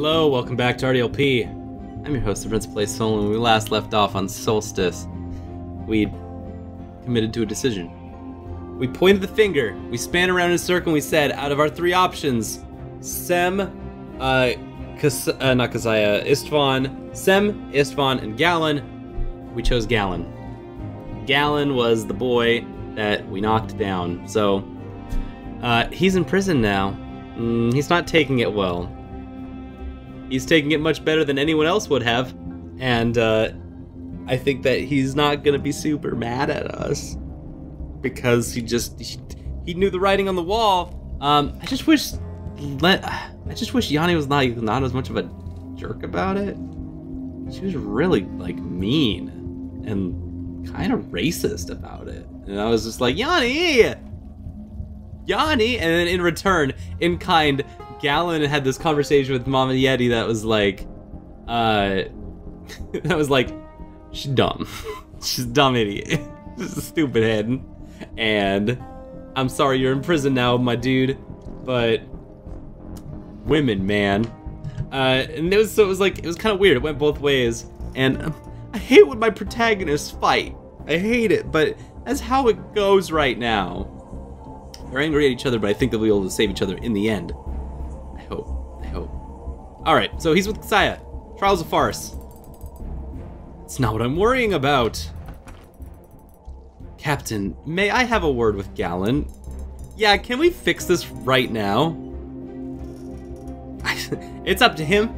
Hello, welcome back to RDLP. I'm your host, the Prince of Play Soul, and when we last left off on Solstice, we committed to a decision. We pointed the finger, we span around in a circle, and we said, out of our three options, Istvan, and Galen, we chose Galen. Galen was the boy that we knocked down, so he's in prison now. He's not taking it well. He's taking it much better than anyone else would have, and I think that he's not gonna be super mad at us because he knew the writing on the wall. I just wish Yanni was not as much of a jerk about it. She was really like mean and kind of racist about it, and I was just like, Yanni, and then in return, in kind, Galen had this conversation with Mama Yeti that was like, she's dumb. She's a dumb idiot. She's a stupid head. And I'm sorry you're in prison now, my dude, but women, man. And it was kind of weird. It went both ways. And I hate when my protagonists fight. I hate it, but that's how it goes right now. They're angry at each other, but I think they'll be able to save each other in the end. I hope. Alright, so he's with Saya. Trial's a farce. It's not what I'm worrying about. Captain, may I have a word with Galen? Yeah, can we fix this right now? It's up to him.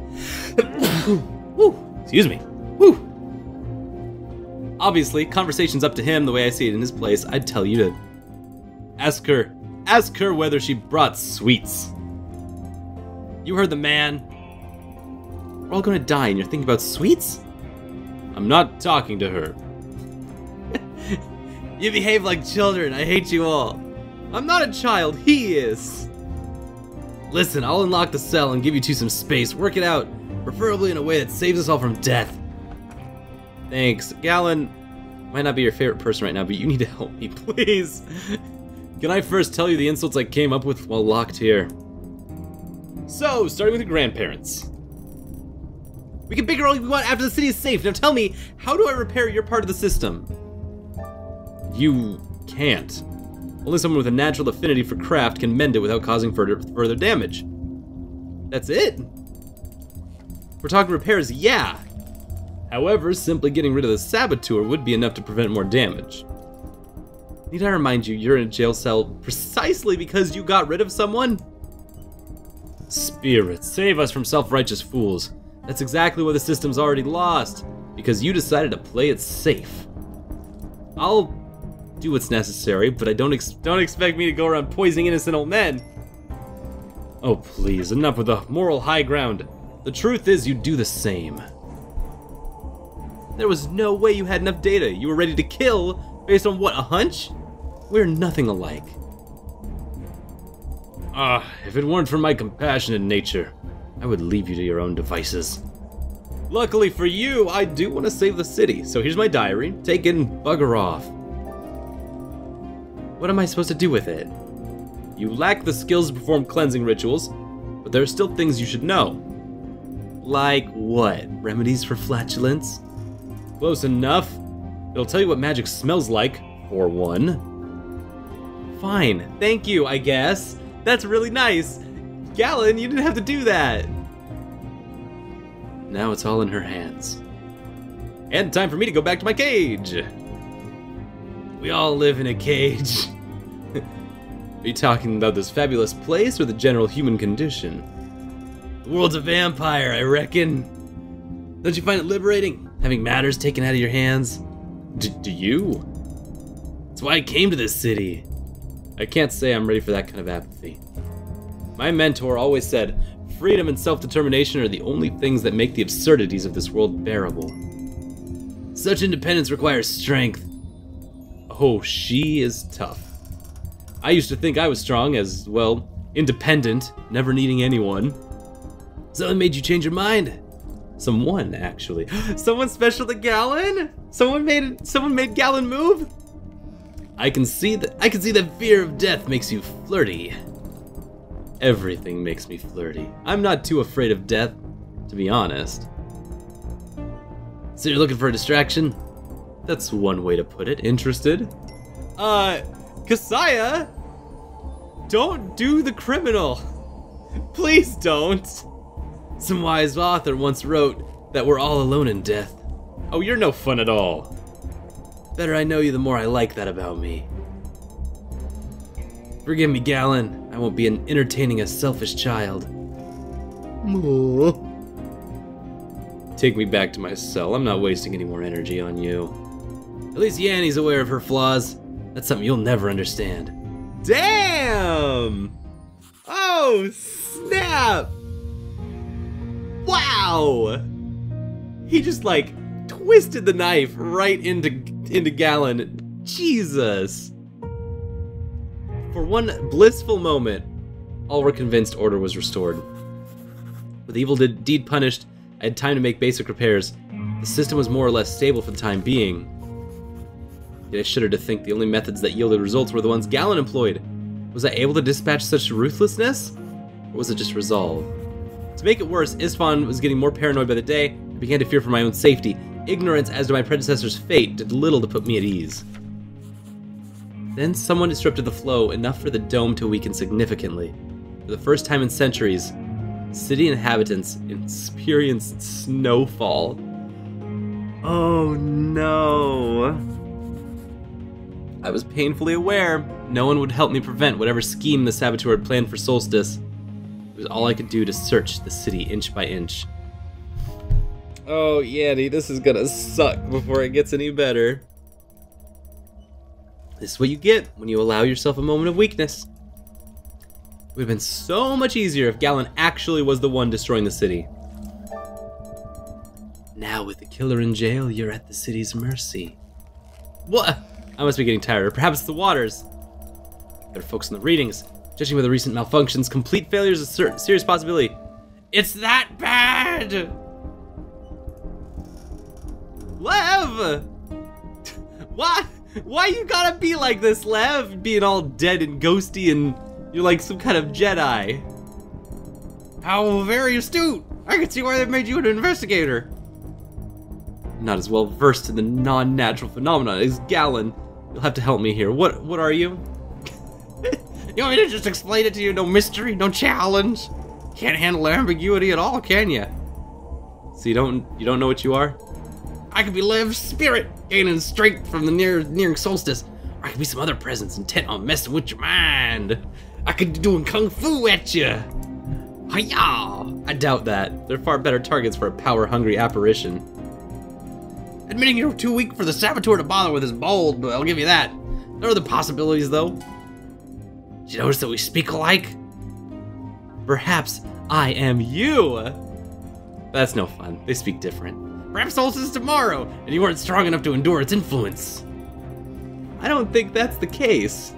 Woo, excuse me. Woo. Obviously, conversation's up to him the way I see it in his place. I'd tell you to ask her whether she brought sweets. You heard the man. We're all gonna die and you're thinking about sweets? I'm not talking to her. You behave like children, I hate you all. I'm not a child, he is. Listen, I'll unlock the cell and give you two some space. Work it out, preferably in a way that saves us all from death. Thanks. Galen might not be your favorite person right now, but you need to help me, please. Can I first tell you the insults I came up with while locked here? So, starting with your grandparents. We can bigger all we want after the city is safe. Now tell me, how do I repair your part of the system? You can't. Only someone with a natural affinity for craft can mend it without causing further damage. That's it? We're talking repairs, yeah. However, simply getting rid of the saboteur would be enough to prevent more damage. Need I remind you, you're in a jail cell precisely because you got rid of someone? Spirit, save us from self-righteous fools. That's exactly what the system's already lost, because you decided to play it safe. I'll do what's necessary, but don't expect me to go around poisoning innocent old men. Oh please, enough with the moral high ground. The truth is you'd do the same. There was no way you had enough data. You were ready to kill based on what, a hunch? We're nothing alike. If it weren't for my compassionate nature, I would leave you to your own devices. Luckily for you, I do want to save the city, so here's my diary. Take it and bugger off. What am I supposed to do with it? You lack the skills to perform cleansing rituals, but there are still things you should know. Like what? Remedies for flatulence? Close enough. It'll tell you what magic smells like, for one. Fine, thank you, I guess. That's really nice. Galen, you didn't have to do that. Now it's all in her hands. And time for me to go back to my cage. We all live in a cage. Are you talking about this fabulous place or the general human condition? The world's a vampire, I reckon. Don't you find it liberating, having matters taken out of your hands? Do you? That's why I came to this city. I can't say I'm ready for that kind of apathy. My mentor always said, freedom and self-determination are the only things that make the absurdities of this world bearable. Such independence requires strength. Oh, she is tough. I used to think I was strong as, well, independent, never needing anyone. Someone made you change your mind. Someone, actually. Someone special to Galen? Someone made Galen move? I can see that fear of death makes you flirty. Everything makes me flirty. I'm not too afraid of death. to be honest. So you're looking for a distraction? That's one way to put it. Interested? Kasaya! Don't do the criminal! Please don't! Some wise author once wrote that we're all alone in death. Oh, you're no fun at all. Better I know you, the more I like that about me. Forgive me, Galen. I won't be entertaining a selfish child. Take me back to my cell. I'm not wasting any more energy on you. At least Yanni's aware of her flaws. That's something you'll never understand. Damn! Oh, snap! Wow! He just, like, twisted the knife right into Galen. Jesus! For one blissful moment, all were convinced order was restored. With evil deed punished, I had time to make basic repairs. The system was more or less stable for the time being. Yet I shuddered to think the only methods that yielded results were the ones Galen employed. Was I able to dispatch such ruthlessness? Or was it just resolve? To make it worse, Istvan was getting more paranoid by the day. I began to fear for my own safety. Ignorance as to my predecessor's fate did little to put me at ease. Then someone disrupted the flow, enough for the dome to weaken significantly. For the first time in centuries, city inhabitants experienced snowfall. Oh no. I was painfully aware no one would help me prevent whatever scheme the saboteur had planned for Solstice. It was all I could do to search the city inch by inch. Oh, Yanni, this is gonna suck before it gets any better. This is what you get when you allow yourself a moment of weakness. It would have been so much easier if Galen actually was the one destroying the city. Now with the killer in jail, you're at the city's mercy. What? I must be getting tired, or perhaps it's the waters. Better focus on the readings. Judging by the recent malfunctions, complete failure is a serious possibility. It's that bad! Lev! What? Why you gotta be like this, Lev? Being all dead and ghosty and you're like some kind of Jedi. How very astute! I can see why they made you an investigator. Not as well versed in the non-natural phenomenon as Galen. You'll have to help me here. What are you? You want me to just explain it to you? No mystery, no challenge. Can't handle ambiguity at all, can you? So you don't know what you are? I could be Lev's spirit, gaining strength from the nearing solstice. Or I could be some other presence intent on messing with your mind. I could be doing kung fu at you. Hi-ya! I doubt that. They're far better targets for a power-hungry apparition. Admitting you're too weak for the saboteur to bother with is bold, but I'll give you that. There are other possibilities, though. Did you notice that we speak alike? Perhaps I am you. That's no fun. They speak different. Perhaps Solstice tomorrow, and you weren't strong enough to endure its influence. I don't think that's the case.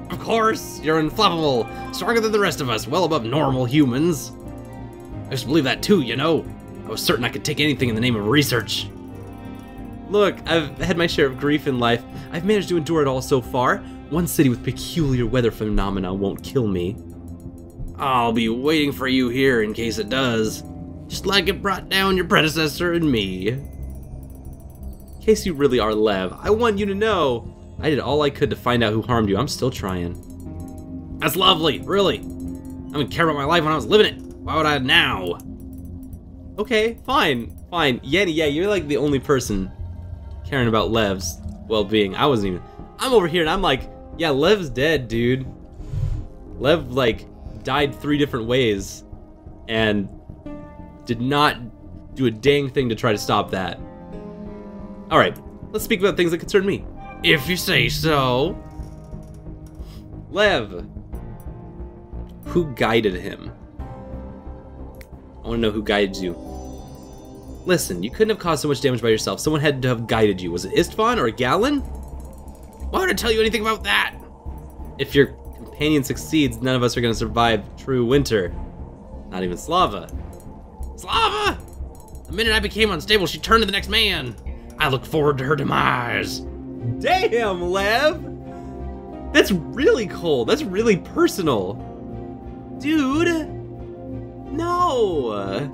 Of course, you're inflammable, stronger than the rest of us, well above normal humans. I used to believe that too, you know. I was certain I could take anything in the name of research. Look, I've had my share of grief in life. I've managed to endure it all so far. One city with peculiar weather phenomena won't kill me. I'll be waiting for you here in case it does. Just like it brought down your predecessor and me. In case you really are Lev, I want you to know I did all I could to find out who harmed you. I'm still trying. That's lovely, really. I didn't care about my life when I was living it. Why would I now? Okay, fine. Yanni, yeah, you're like the only person caring about Lev's well-being. I'm over here and I'm like, yeah, Lev's dead, dude. Lev, like, died 3 different ways and did not do a dang thing to try to stop that. Alright, let's speak about things that concern me. If you say so. Lev. Who guided him? I want to know who guided you. Listen, you couldn't have caused so much damage by yourself. Someone had to have guided you. Was it Istvan or Galen? Why would I tell you anything about that? If your companion succeeds, none of us are going to survive true winter. Not even Slava. Slava! The minute I became unstable, she turned to the next man. I look forward to her demise. Damn, Lev! That's really cold. That's really personal. Dude! No!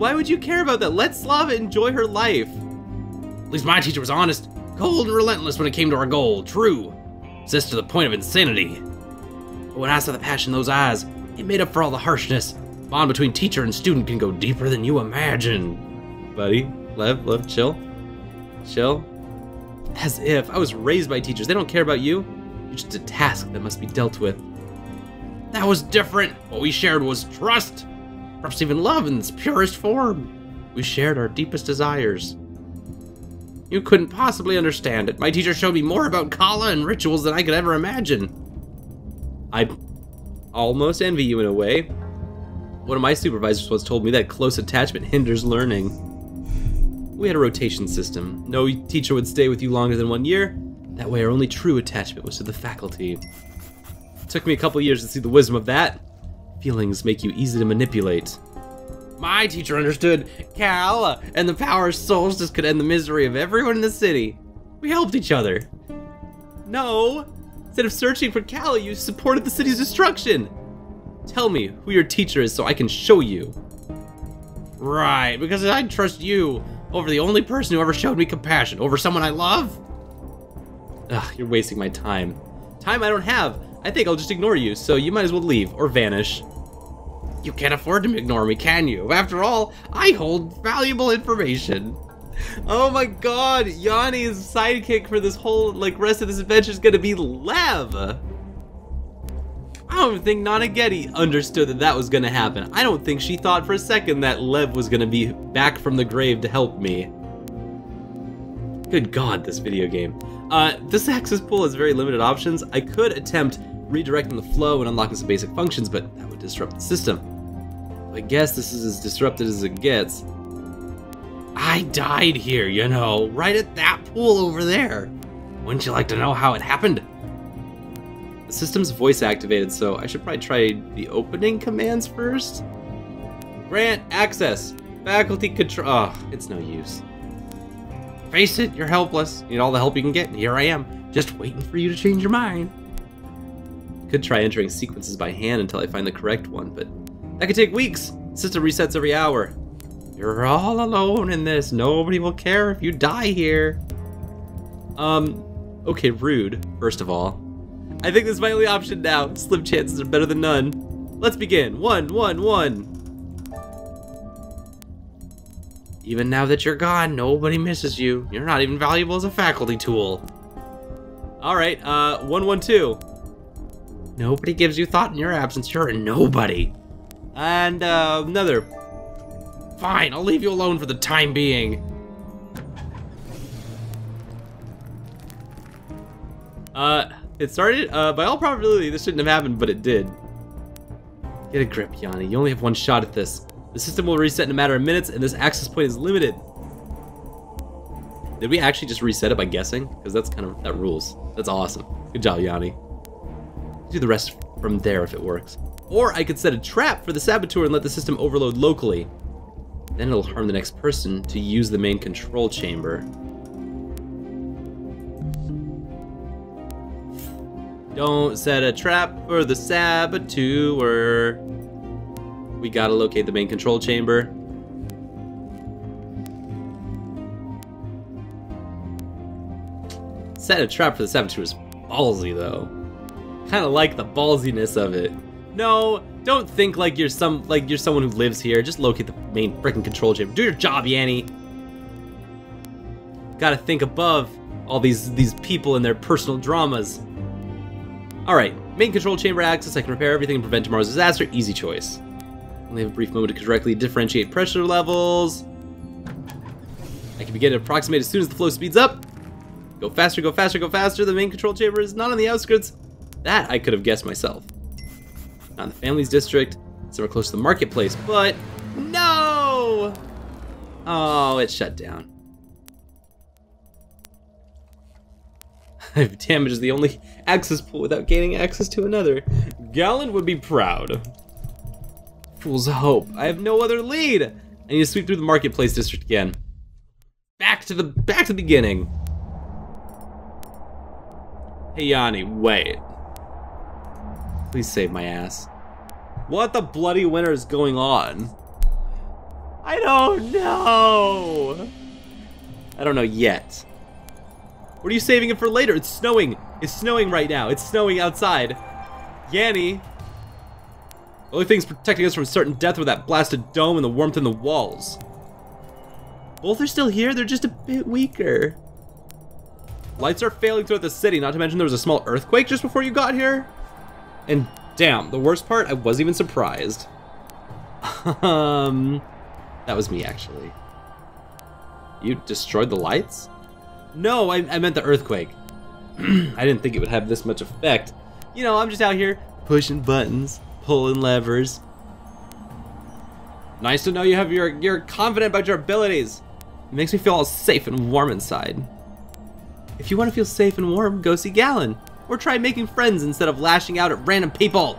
Why would you care about that? Let Slava enjoy her life. At least my teacher was honest, cold and relentless when it came to our goal. True. Obsessed to the point of insanity. But when I saw the passion in those eyes, it made up for all the harshness. The bond between teacher and student can go deeper than you imagine. Buddy, Lev, chill. Chill. As if. I was raised by teachers. They don't care about you. You're just a task that must be dealt with. That was different. What we shared was trust. Perhaps even love in its purest form. We shared our deepest desires. You couldn't possibly understand it. My teacher showed me more about Kala and rituals than I could ever imagine. I almost envy you in a way. One of my supervisors once told me that close attachment hinders learning. We had a rotation system. No teacher would stay with you longer than 1 year. That way our only true attachment was to the faculty. It took me a couple years to see the wisdom of that. Feelings make you easy to manipulate. My teacher understood Kala and the power of Solstice could end the misery of everyone in the city. We helped each other. No! Instead of searching for Kala, you supported the city's destruction. Tell me who your teacher is so I can show you. Right, because I trust you over the only person who ever showed me compassion, over someone I love? Ugh, you're wasting my time. Time I don't have. I think I'll just ignore you, so you might as well leave or vanish. You can't afford to ignore me, can you? After all, I hold valuable information. Oh my god, Yanni's sidekick for this whole, rest of this adventure is gonna be Lev. I don't even think Nana Getty understood that was gonna happen. I don't think she thought for a second that Lev was gonna be back from the grave to help me. Good god, this video game. This access pool has very limited options. I could attempt redirecting the flow and unlocking some basic functions, but that would disrupt the system. I guess this is as disrupted as it gets. I died here, you know, right at that pool over there. Wouldn't you like to know how it happened? The system's voice activated, so I should probably try the opening commands first. Grant access. Faculty control. Oh, it's no use. Face it, you're helpless. You need all the help you can get, and here I am, just waiting for you to change your mind. Could try entering sequences by hand until I find the correct one, but that could take weeks. The system resets every hour. You're all alone in this. Nobody will care if you die here. Okay, rude, first of all. I think this is my only option now. Slim chances are better than none. Let's begin. 1, 1, 1. Even now that you're gone, nobody misses you. You're not even valuable as a faculty tool. Alright, 1, 1, 2. Nobody gives you thought in your absence. You're a nobody. And, another. Fine, I'll leave you alone for the time being. It started, by all probability, this shouldn't have happened, but it did. Get a grip, Yanni. You only have one shot at this. The system will reset in a matter of minutes, and this access point is limited. Did we actually just reset it by guessing? Because that rules. That's awesome. Good job, Yanni. Do the rest from there if it works. Or I could set a trap for the saboteur and let the system overload locally. Then it'll harm the next person to use the main control chamber. Don't set a trap for the saboteur. We gotta locate the main control chamber. Set a trap for the saboteur is ballsy though. Kinda like the ballsiness of it. No, don't think like you're someone who lives here. Just locate the main freaking control chamber. Do your job, Yanni. Gotta think above all these people and their personal dramas. Alright, main control chamber access. I can repair everything and prevent tomorrow's disaster. Easy choice. Only have a brief moment to correctly differentiate pressure levels. I can begin to approximate as soon as the flow speeds up. Go faster, go faster, go faster. The main control chamber is not on the outskirts. That I could have guessed myself. Not in the family's district. Somewhere close to the marketplace, but no! Oh, it shut down. Damage is the only access pool without gaining access to another. Gallant would be proud. Fool's hope. I have no other lead. I need to sweep through the marketplace district again. Back to the beginning. Hey Yanni, wait. Please save my ass. What the bloody winter is going on? I don't know. I don't know yet. What are you saving it for later? It's snowing. It's snowing right now. It's snowing outside. Yanni. The only things protecting us from certain death were that blasted dome and the warmth in the walls. Both are still here, they're just a bit weaker. Lights are failing throughout the city, not to mention there was a small earthquake just before you got here. And damn, the worst part, I wasn't even surprised. That was me, actually. You destroyed the lights? No, I meant the earthquake. I didn't think it would have this much effect. You know, I'm just out here pushing buttons, pulling levers. Nice to know you're confident about your abilities. It makes me feel all safe and warm inside. If you want to feel safe and warm, go see Galen. Or try making friends instead of lashing out at random people.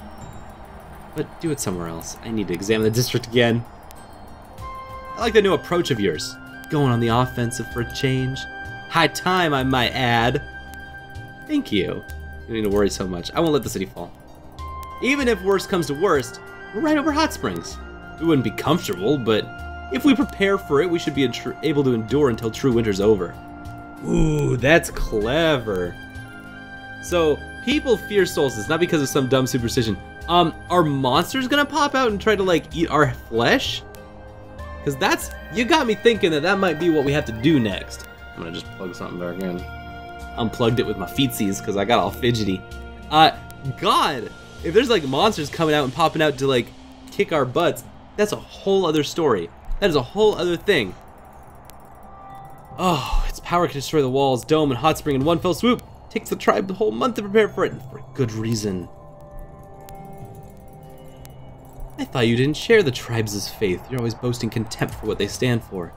But do it somewhere else. I need to examine the district again. I like the new approach of yours. Going on the offensive for a change. High time, I might add. Thank you. You don't need to worry so much. I won't let the city fall. Even if worst comes to worst, we're right over hot springs. We wouldn't be comfortable, but if we prepare for it, we should be able to endure until true winter's over. Ooh, that's clever. So, people fear Solstice, not because of some dumb superstition. Are monsters gonna pop out and try to, like, eat our flesh? Because that's, you got me thinking that might be what we have to do next. I'm gonna just plug something back in. Unplugged it with my feetsies because I got all fidgety. God, if there's like monsters coming out and popping out to like kick our butts, that's a whole other story. That is a whole other thing. Oh, its power can destroy the walls, dome, and hot spring in one fell swoop. Takes the tribe the whole month to prepare for it, and for good reason. I thought you didn't share the tribe's faith. You're always boasting contempt for what they stand for.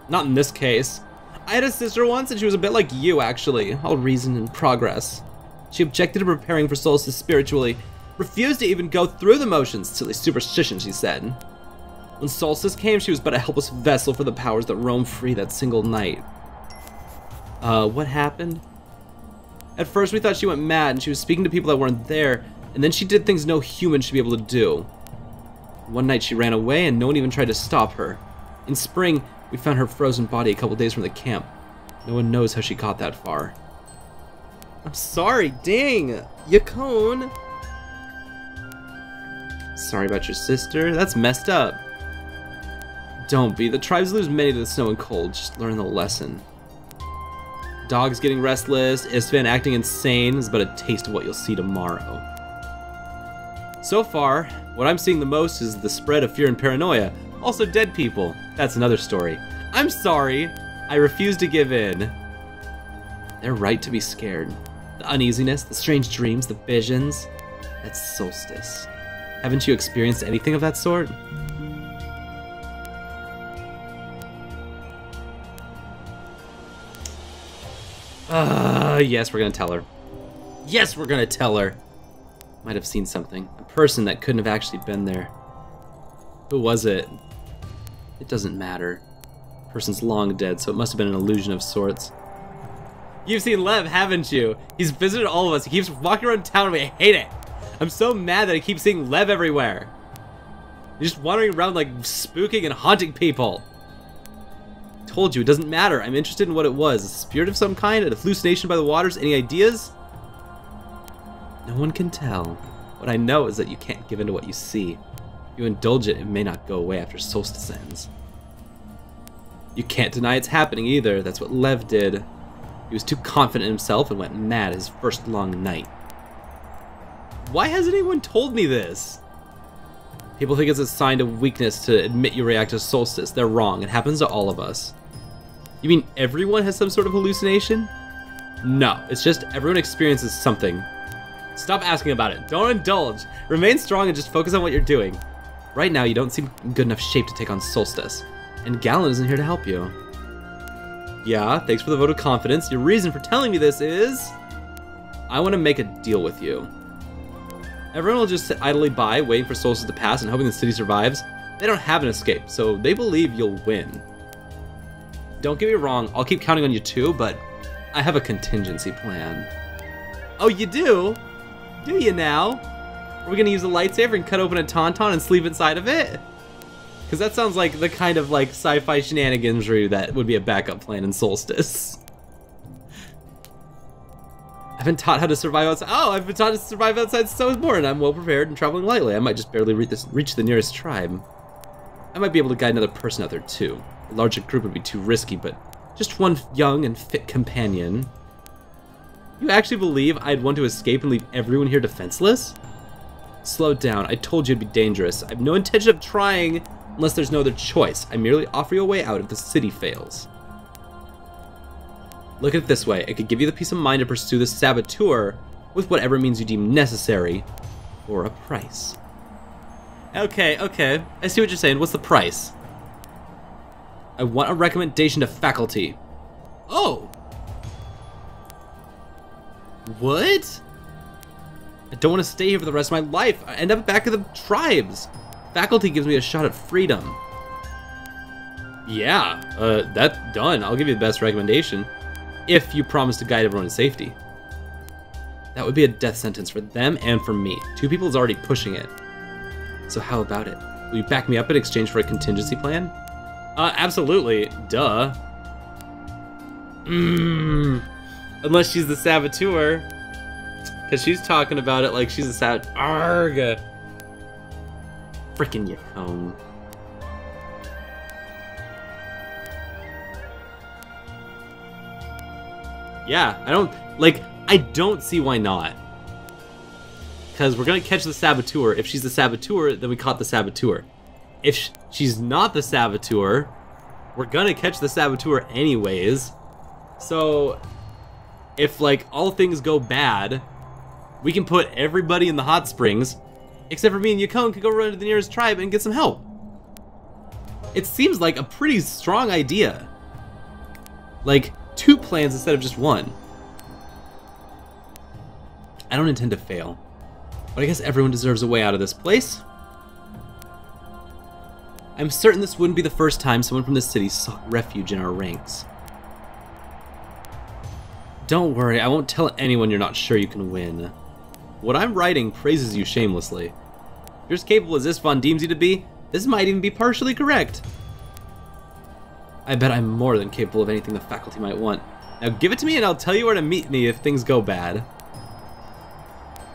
Not in this case. I had a sister once, and she was a bit like you, actually. All reason and progress. She objected to preparing for Solstice spiritually. Refused to even go through the motions. Silly superstition, she said. When Solstice came, she was but a helpless vessel for the powers that roam free that single night. What happened? At first, we thought she went mad, and she was speaking to people that weren't there, and then she did things no human should be able to do. One night, she ran away, and no one even tried to stop her. In spring, we found her frozen body a couple days from the camp. No one knows how she got that far. I'm sorry, dang! Yacone! Sorry about your sister, that's messed up. Don't be, the tribes lose many to the snow and cold, just learn the lesson. Dogs getting restless, Istvan acting insane is but a taste of what you'll see tomorrow. So far, what I'm seeing the most is the spread of fear and paranoia. Also dead people. That's another story. I'm sorry. I refuse to give in. They're right to be scared. The uneasiness, the strange dreams, the visions. That's Solstice. Haven't you experienced anything of that sort? Yes, we're gonna tell her. Yes, we're gonna tell her. Might have seen something. A person that couldn't have actually been there. Who was it? It doesn't matter. The person's long dead, so it must have been an illusion of sorts. You've seen Lev, haven't you? He's visited all of us. He keeps walking around town and we hate it. I'm so mad that I keep seeing Lev everywhere. He's just wandering around like spooking and haunting people. Told you, it doesn't matter. I'm interested in what it was. A spirit of some kind? A hallucination by the waters? Any ideas? No one can tell. What I know is that you can't give in to what you see. If you indulge it, it may not go away after Solstice ends. You can't deny it's happening either. That's what Lev did. He was too confident in himself and went mad his first long night. Why hasn't anyone told me this? People think it's a sign of weakness to admit you react to Solstice. They're wrong. It happens to all of us. You mean everyone has some sort of hallucination? No, it's just everyone experiences something. Stop asking about it. Don't indulge. Remain strong and just focus on what you're doing. Right now, you don't seem in good enough shape to take on Solstice. And Galen isn't here to help you. Yeah, thanks for the vote of confidence. Your reason for telling me this is... I want to make a deal with you. Everyone will just sit idly by, waiting for Solstice to pass and hoping the city survives. They don't have an escape, so they believe you'll win. Don't get me wrong, I'll keep counting on you too, but I have a contingency plan. Oh, you do? Do you now? Are we gonna use a lightsaber and cut open a tauntaun and sleep inside of it? Because that sounds like the kind of like sci-fi shenaniganry that would be a backup plan in Solstice. I've been taught how to survive outside. Oh, I've been taught to survive outside Snowsborn, and I'm well prepared and traveling lightly. I might just barely reach the nearest tribe. I might be able to guide another person out there too. A larger group would be too risky, but just one young and fit companion. You actually believe I'd want to escape and leave everyone here defenseless? Slow down. I told you it'd be dangerous. I have no intention of trying unless there's no other choice. I merely offer you a way out if the city fails. Look at it this way. I could give you the peace of mind to pursue the saboteur with whatever means you deem necessary for a price. Okay, okay. I see what you're saying. What's the price? I want a recommendation to faculty. Oh! What? I don't want to stay here for the rest of my life. I end up back at the tribes. Faculty gives me a shot at freedom. Yeah, that's done. I'll give you the best recommendation. If you promise to guide everyone to safety. That would be a death sentence for them and for me. Two people is already pushing it. So how about it? Will you back me up in exchange for a contingency plan? Absolutely. Duh. Unless she's the saboteur. Because she's talking about it like she's a saboteur. Arg! Frickin' Yacone. Yeah, I don't see why not. Because we're gonna catch the saboteur. If she's the saboteur, then we caught the saboteur. If she's not the saboteur, we're gonna catch the saboteur anyways. So, if like all things go bad, we can put everybody in the hot springs, except for me and Yacone could go run to the nearest tribe and get some help. It seems like a pretty strong idea. Like, 2 plans instead of just 1. I don't intend to fail, but I guess everyone deserves a way out of this place. I'm certain this wouldn't be the first time someone from this city sought refuge in our ranks. Don't worry, I won't tell anyone you're not sure you can win. What I'm writing praises you shamelessly. If you're as capable as Istvan deems you to be, this might even be partially correct. I bet I'm more than capable of anything the faculty might want. Now give it to me and I'll tell you where to meet me if things go bad.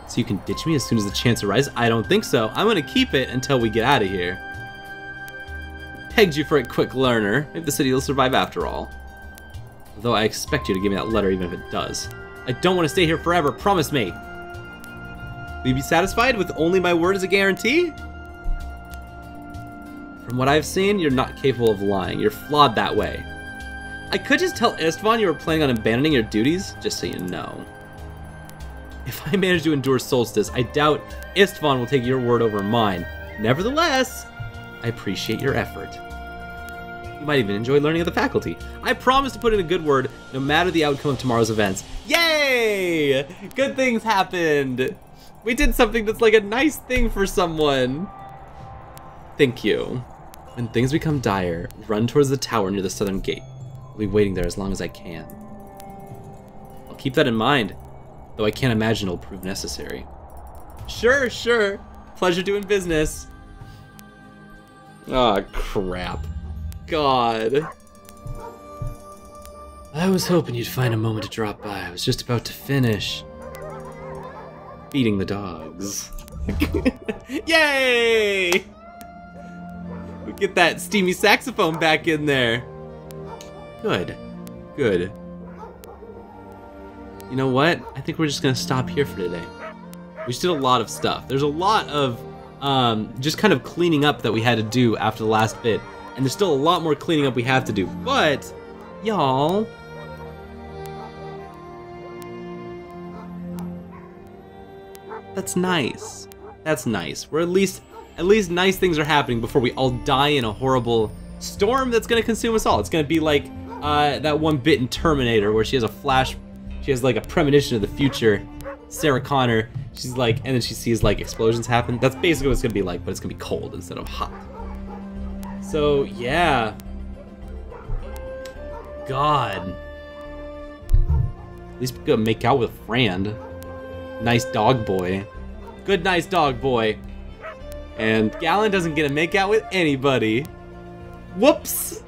So you can ditch me as soon as the chance arises? I don't think so. I'm gonna keep it until we get out of here. Pegged you for a quick learner. Maybe the city will survive after all. Although I expect you to give me that letter even if it does. I don't want to stay here forever, promise me. Will you be satisfied with only my word as a guarantee? From what I've seen, you're not capable of lying. You're flawed that way. I could just tell Istvan you were planning on abandoning your duties, just so you know. If I manage to endure Solstice, I doubt Istvan will take your word over mine. Nevertheless, I appreciate your effort. You might even enjoy learning of the faculty. I promise to put in a good word, no matter the outcome of tomorrow's events. Yay! Good things happened! We did something that's like a nice thing for someone. Thank you. When things become dire, run towards the tower near the southern gate. I'll be waiting there as long as I can. I'll keep that in mind, though I can't imagine it'll prove necessary. Sure, sure. Pleasure doing business. Aw, crap. God. I was hoping you'd find a moment to drop by. I was just about to finish feeding the dogs. Yay! We get that steamy saxophone back in there. Good. Good. You know what? I think we're just gonna stop here for today. We just did a lot of stuff. There's a lot of just kind of cleaning up that we had to do after the last bit. And there's still a lot more cleaning up we have to do. But, y'all, that's nice. That's nice. We're at least nice things are happening before we all die in a horrible storm that's gonna consume us all. It's gonna be like that one bit in Terminator where she has a flash, she has like a premonition of the future. Sarah Connor, she's like, and then she sees like explosions happen. That's basically what it's gonna be like, but it's gonna be cold instead of hot. So yeah. God. At least we gotta make out with Frand. Nice dog boy. Good, nice dog boy. And Gallon doesn't get to make out with anybody. Whoops!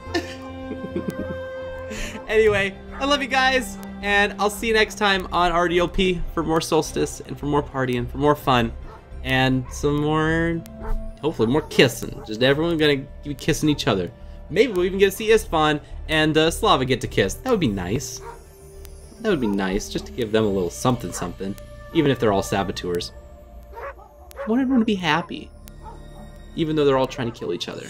Anyway, I love you guys, and I'll see you next time on RDLP for more Solstice, and for more partying, for more fun, and some more, hopefully more kissing. Just everyone gonna be kissing each other. Maybe we'll even get to see Istvan and Slava get to kiss. That would be nice. That would be nice, just to give them a little something something, even if they're all saboteurs. I want everyone to be happy, even though they're all trying to kill each other.